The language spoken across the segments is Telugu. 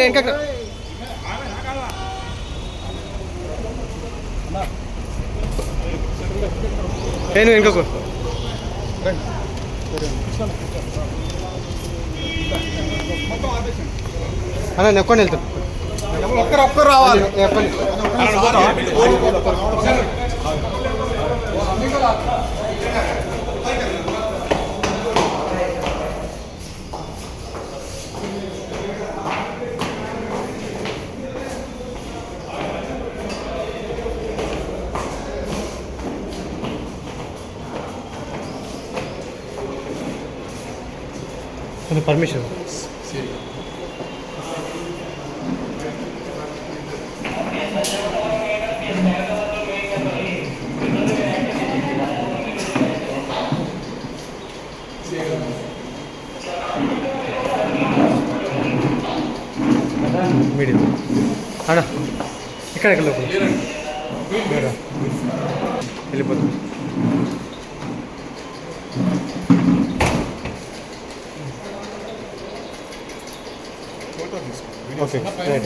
ఇంకా నేను ఇంకొక అన్న నేను ఒక్కడిని వెళ్తాను. ఒక్కరు రావాలి. పర్మిషన్ మీడియం అడా ఇక్కడ వెళ్ళిపోతుంది. Okay right.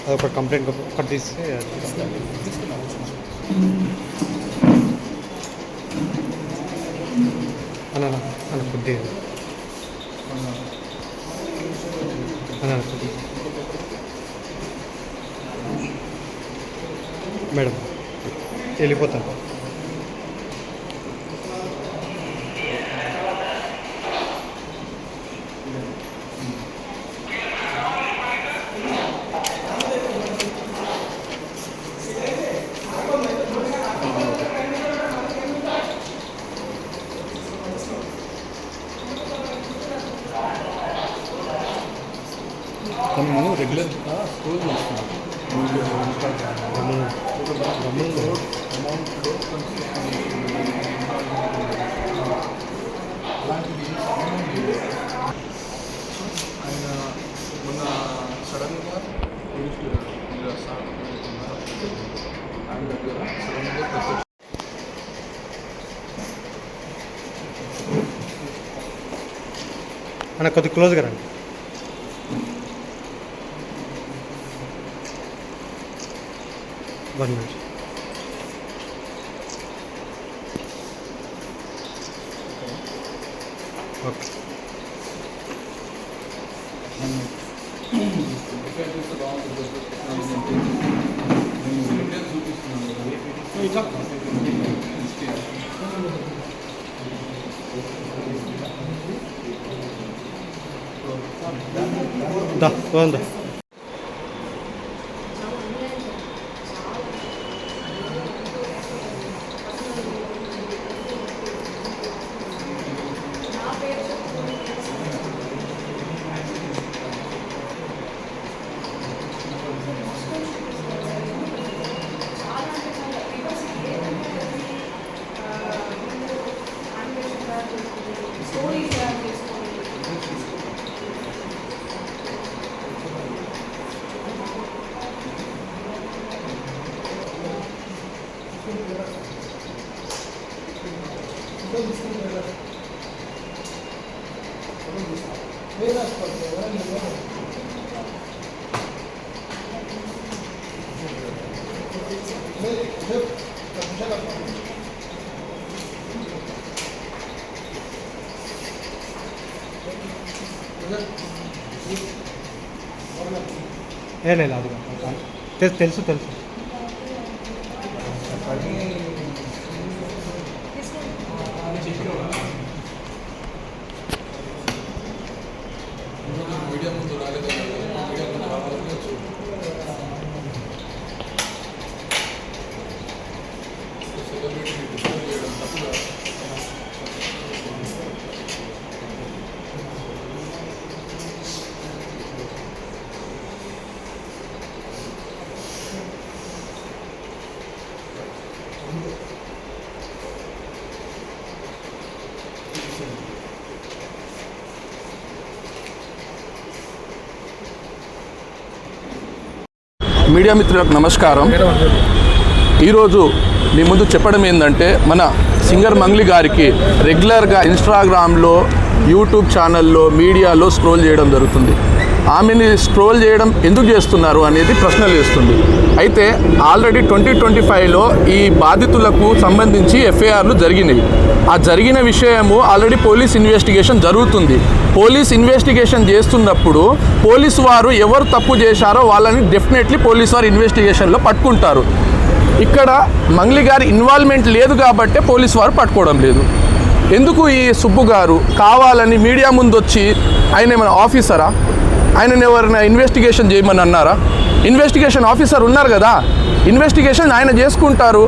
అదొక కంప్లైంట్ ఒకటి తీసి అన్న కొద్ది మేడం వెళ్ళిపోతాను. మనం రెగ్యులర్గా స్టోర్ చేస్తున్నాం. అమౌంట్లో అలాంటిది ఆయన మొన్న సడన్గా ఆయన దగ్గర సడన్గా అన్న కొద్దిగా క్లోజ్గా రండి. One minute. ఓకే దా పోందా. లేదు అది తెలుసు మీడియా ముందు రాలేదు. మీడియా ముందు రావాలని సెలబ్రిటీ డిస్కస్ చేయడం తప్పుగా. మీడియా మిత్రులకు నమస్కారం. ఈరోజు మీ ముందు చెప్పడం ఏంటంటే, మన సింగర్ మంగ్లీ గారికి రెగ్యులర్గా ఇన్స్టాగ్రామ్లో, యూట్యూబ్ ఛానల్లో, మీడియాలో స్క్రోల్ చేయడం జరుగుతుంది. ఆమెని స్ట్రోల్ చేయడం ఎందుకు చేస్తున్నారు అనేది ప్రశ్నలు వేస్తుంది. అయితే ఆల్రెడీ 2025లో ఈ బాధితులకు సంబంధించి ఎఫ్ఐఆర్లు జరిగినాయి. ఆ జరిగిన విషయము ఆల్రెడీ పోలీస్ ఇన్వెస్టిగేషన్ జరుగుతుంది. పోలీస్ ఇన్వెస్టిగేషన్ చేస్తున్నప్పుడు పోలీసు వారు ఎవరు తప్పు చేశారో వాళ్ళని డెఫినెట్లీ పోలీసు వారు ఇన్వెస్టిగేషన్లో పట్టుకుంటారు. ఇక్కడ మంగ్లీ గారి ఇన్వాల్వ్మెంట్ లేదు కాబట్టే పోలీసు వారు పట్టుకోవడం లేదు. ఎందుకు ఈ సుబ్బు గారు కావాలని మీడియా ముందు వచ్చి ఆయన ఏమైనా ఆఫీసరా, ఆయనను ఎవరైనా ఇన్వెస్టిగేషన్ చేయమని అన్నారా? ఇన్వెస్టిగేషన్ ఆఫీసర్ ఉన్నారు కదా, ఇన్వెస్టిగేషన్ ఆయన చేసుకుంటారు,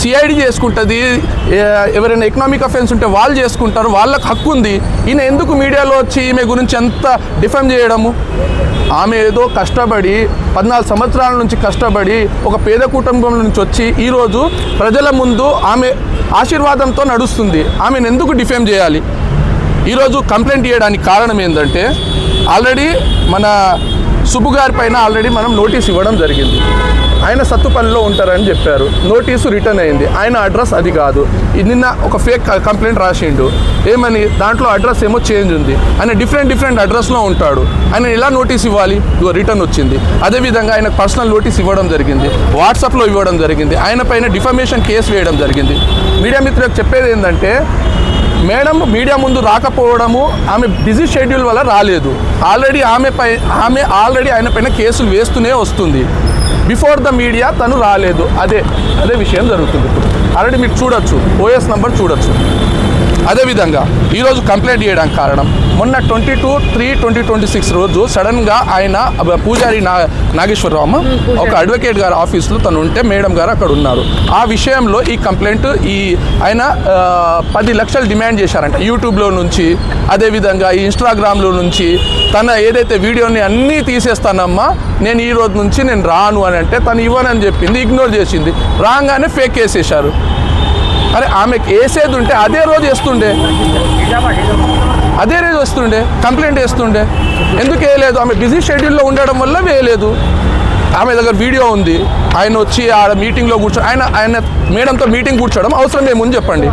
సిఐడి చేసుకుంటుంది, ఎవరైనా ఎకనామిక్ అఫెన్స్ ఉంటే వాళ్ళు చేసుకుంటారు, వాళ్ళకి హక్కు ఉంది. ఈయన ఎందుకు మీడియాలో వచ్చి ఈమె గురించి అంత డిఫెమ్ చేయడము? ఆమె ఏదో కష్టపడి 14 సంవత్సరాల నుంచి కష్టపడి ఒక పేద కుటుంబం నుంచి వచ్చి ఈరోజు ప్రజల ముందు ఆమె ఆశీర్వాదంతో నడుస్తుంది. ఆమెను ఎందుకు డిఫేమ్ చేయాలి? ఈరోజు కంప్లైంట్ చేయడానికి కారణం ఏంటంటే ఆల్రెడీ మన సుబ్బు గారి పైన ఆల్రెడీ మనం నోటీస్ ఇవ్వడం జరిగింది. ఆయన సత్తుపల్లిలో ఉంటారని చెప్పారు, నోటీసు రిటర్న్ అయింది. ఆయన అడ్రస్ అది కాదు. నిన్న ఒక ఫేక్ కంప్లైంట్ రాసిండు, ఏమని దాంట్లో అడ్రస్ ఏమో చేంజ్ ఉంది. ఆయన డిఫరెంట్ అడ్రస్లో ఉంటాడు. ఆయన ఎలా నోటీస్ ఇవ్వాలి? రిటర్న్ వచ్చింది. అదేవిధంగా ఆయన పర్సనల్ నోటీస్ ఇవ్వడం జరిగింది, వాట్సాప్లో ఇవ్వడం జరిగింది, ఆయన పైన డిఫమేషన్ కేసు వేయడం జరిగింది. మీడియా మిత్రులకు చెప్పేది ఏంటంటే మేడం మీడియా ముందు రాకపోవడము ఆమె బిజీ షెడ్యూల్ వల్ల రాలేదు. ఆల్రెడీ ఆమె ఆల్రెడీ ఆయన పైన కేసులు వేస్తూనే వస్తుంది. బిఫోర్ ద మీడియా తను రాలేదు. అదే విషయం జరుగుతుంది. ఇప్పుడు ఆల్రెడీ మీరు చూడొచ్చు, ఓఎస్ నంబర్ చూడొచ్చు. అదేవిధంగా ఈరోజు కంప్లైంట్ చేయడానికి కారణం మొన్న 22/3/2026 రోజు సడన్గా ఆయన పూజారి నాగేశ్వరరావు ఒక అడ్వకేట్ గారి ఆఫీస్లో తను ఉంటే మేడం గారు అక్కడ ఉన్నారు. ఆ విషయంలో ఈ కంప్లైంట్ ఆయన 10 లక్షలు డిమాండ్ చేశారంట యూట్యూబ్లో నుంచి, అదేవిధంగా ఈ ఇన్స్టాగ్రామ్లో నుంచి. తన ఏదైతే వీడియోని అన్నీ తీసేస్తానమ్మా, నేను ఈ రోజు నుంచి నేను రాను అని అంటే తను ఇవ్వనని చెప్పింది, ఇగ్నోర్ చేసింది. రాగానే ఫేక్ వేసేశారు. అరే ఆమెకు వేసేది ఉంటే అదే రోజు వేస్తుండే, కంప్లైంట్ వేస్తుండే. ఎందుకు వేయలేదు? ఆమె బిజీ షెడ్యూల్లో ఉండడం వల్ల వేయలేదు. ఆమె దగ్గర వీడియో ఉంది. ఆయన వచ్చి ఆడ మీటింగ్లో ఆయన మేడంతో మీటింగ్ కూర్చోవడం అవసరం ఏముంది చెప్పండి?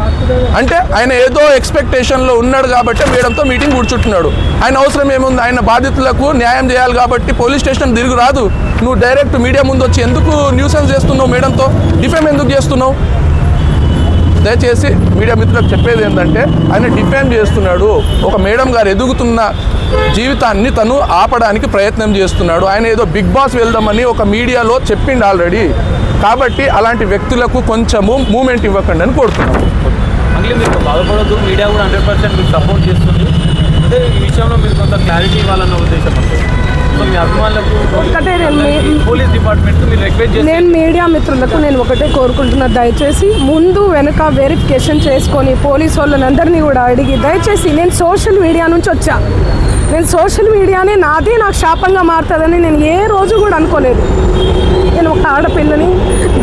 అంటే ఆయన ఏదో ఎక్స్పెక్టేషన్లో ఉన్నాడు కాబట్టి మేడంతో మీటింగ్ కూర్చుంటున్నాడు. ఆయన అవసరం ఏముంది? ఆయన బాధితులకు న్యాయం చేయాలి కాబట్టి పోలీస్ స్టేషన్ తిరిగి రాదు. నువ్వు డైరెక్ట్ మీడియా ముందు వచ్చి ఎందుకు న్యూసెన్స్ చేస్తున్నావు? మేడంతో డిఫేమ్ ఎందుకు చేస్తున్నావు? దయచేసి మీడియా మిత్రులకు చెప్పేది ఏంటంటే ఆయన డిఫెండ్ చేస్తున్నాడు. ఒక మేడం గారు ఎదుగుతున్న జీవితాన్ని తను ఆపడానికి ప్రయత్నం చేస్తున్నాడు. ఆయన ఏదో బిగ్ బాస్ వెళ్దామని ఒక మీడియాలో చెప్పిండు ఆల్రెడీ. కాబట్టి అలాంటి వ్యక్తులకు కొంచెము మూమెంట్ ఇవ్వకండి అని కోరుతున్నాను. మళ్ళీ మీరు బాధపడద్దు, మీడియా కూడా 100% మీకు సపోర్ట్ చేస్తుంది. అంటే ఈ విషయంలో మీరు కొంత క్లారిటీ ఇవ్వాలన్న ఉద్దేశం అంటే మీ అభిమానులకు ఒకటే పోలీస్ డిపార్ట్మెంట్ మీరు రిక్వెస్ట్ చేసి నేను మీడియా మిత్రులకు నేను ఒకటే కోరుకుంటున్నా, దయచేసి ముందు వెనక వెరిఫికేషన్ చేసుకొని పోలీసు వాళ్ళని అందరినీ కూడా అడిగి, దయచేసి నేను సోషల్ మీడియా నుంచి వచ్చా, నేను సోషల్ మీడియానే నాకు శాపంగా మారుతుందని నేను ఏ రోజు కూడా అనుకోలేదు. నేను ఒక ఆడపిల్లని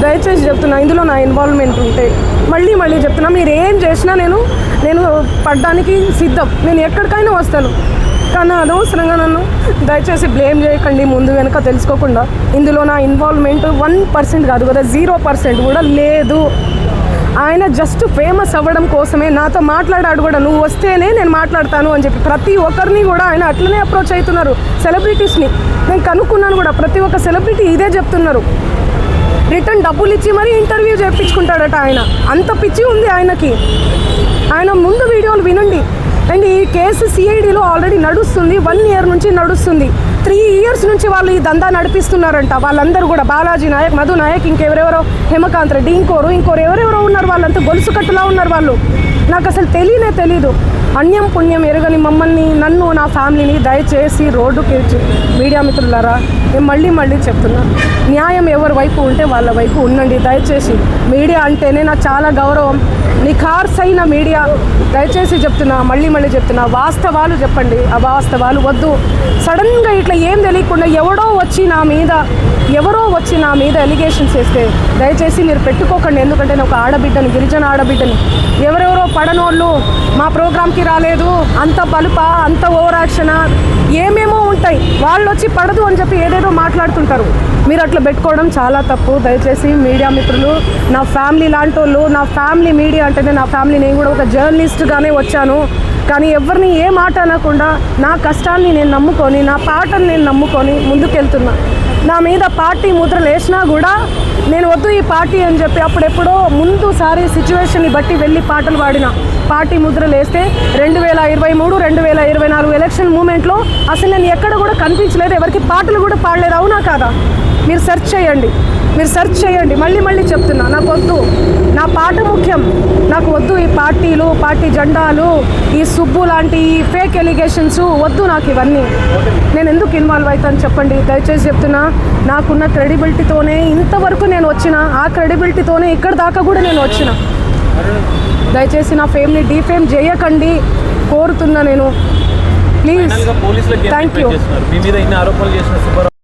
దయచేసి చెప్తున్నా, ఇందులో నా ఇన్వాల్వ్మెంట్ ఉంటే మళ్ళీ చెప్తున్నా, మీరు ఏం చేసినా నేను పడ్డానికి సిద్ధం, నేను ఎక్కడికైనా వస్తాను. కానీ అనవసరంగా నన్ను దయచేసి బ్లేమ్ చేయకండి ముందు వెనక తెలుసుకోకుండా. ఇందులో నా ఇన్వాల్వ్మెంట్ 1% కాదు కదా, 0% కూడా లేదు. ఆయన జస్ట్ ఫేమస్ అవ్వడం కోసమే నాతో మాట్లాడాడు కూడా, నువ్వు వస్తేనే నేను మాట్లాడతాను అని చెప్పి. ప్రతి ఒక్కరిని కూడా ఆయన అట్లనే అప్రోచ్ అవుతున్నారు, సెలబ్రిటీస్ని. నేను కనుక్కున్నాను కూడా, ప్రతి ఒక్క సెలబ్రిటీ ఇదే చెప్తున్నారు. రిటర్న్ డబ్బులు ఇచ్చి మరీ ఇంటర్వ్యూ చేయించుకుంటాడట ఆయన. అంత పిచ్చి ఉంది ఆయనకి. ఆయన ముందు వీడియోలు వినండి. అండ్ ఈ కేసు సిఐడిలో ఆల్రెడీ నడుస్తుంది, 1 year నుంచి నడుస్తుంది. 3 years నుంచి వాళ్ళు ఈ దందా నడిపిస్తున్నారంట. వాళ్ళందరూ కూడా బాలాజీ నాయక్, మధు నాయక్, ఇంకెవరెవరో హేమకాంత్ రెడ్డి, ఇంకోరు ఎవరెవరో ఉన్నారు. వాళ్ళంతా గొలుసు కట్టులా ఉన్నారు వాళ్ళు. నాకు అసలు తెలీదు. అన్యం పుణ్యం ఎరగని మమ్మల్ని, నన్ను, నా ఫ్యామిలీని దయచేసి రోడ్డుకి మీడియా మిత్రులారా నేను మళ్ళీ చెప్తున్నా, న్యాయం ఎవరి వైపు ఉంటే వాళ్ళ వైపు ఉండండి. దయచేసి మీడియా అంటేనే నాకు చాలా గౌరవం, నిఖార్సైన మీడియా. దయచేసి చెప్తున్నా, మళ్ళీ చెప్తున్నా, వాస్తవాలు చెప్పండి, అవాస్తవాలు వద్దు. సడన్గా ఇట్లా ఏం తెలియకుండా ఎవరో వచ్చి నా మీద ఎలిగేషన్స్ వేస్తే దయచేసి మీరు పెట్టుకోకండి. ఎందుకంటే నేను ఒక ఆడబిడ్డని, గిరిజన ఆడబిడ్డని. ఎవరెవరో పడనోళ్ళు మా ప్రోగ్రామ్కి రాలేదు, అంత బలుప, అంత ఓవర్ యాక్షన్, ఏమేమో ఉంటాయి. వాళ్ళు వచ్చి పడదు అని చెప్పి ఏదేదో మాట్లాడుతుంటారు. మీరు అట్లా పెట్టుకోవడం చాలా తప్పు. దయచేసి మీడియా మిత్రులు, నా ఫ్యామిలీ లాంటి వాళ్ళు, నా ఫ్యామిలీ మీడియా అంటేనే నా ఫ్యామిలీ. నేను కూడా ఒక జర్నలిస్ట్గానే వచ్చాను, కానీ ఎవరిని ఏ మాట అనకుండా నా కష్టాన్ని నేను నమ్ముకొని, నా పాటను నేను నమ్ముకొని ముందుకెళ్తున్నా. నా మీద పార్టీ ముద్రలు వేసినా కూడా నేను వద్దు ఈ పార్టీ అని చెప్పి అప్పుడెప్పుడో ముందుసారి సిచ్యువేషన్ని బట్టి వెళ్ళి పాటలు పాడిన. పార్టీ ముద్రలు వేస్తే 2023, 2024 ఎలక్షన్ మూమెంట్లో అసలు నేను ఎక్కడ కూడా కనిపించలేదు, ఎవరికి పాటలు కూడా పాడలేదు. అవునా కాదా? మీరు సెర్చ్ చేయండి, మళ్ళీ చెప్తున్నా, నాకు వద్దు, నా పాట ముఖ్యం, నాకు వద్దు ఈ పార్టీలు, పార్టీ జెండాలు, ఈ సుబ్బు లాంటి ఈ ఫేక్ ఎలిగేషన్స్ వద్దు నాకు ఇవన్నీ. నేను ఎందుకు ఇన్వాల్వ్ అవుతాను చెప్పండి, దయచేసి చెప్తున్నా. నాకున్న క్రెడిబిలిటీతోనే ఇంతవరకు నేను వచ్చిన, ఆ క్రెడిబిలిటీతోనే ఇక్కడ దాకా కూడా నేను వచ్చిన. దయచేసి నా ఫేమ్ని డీఫేమ్ చేయకండి కోరుతున్నా నేను, ప్లీజ్. పోలీసులకు థ్యాంక్ యూ. మీ మీద ఇన్ని ఆరోపణలు చేసిన సుబ్బారావు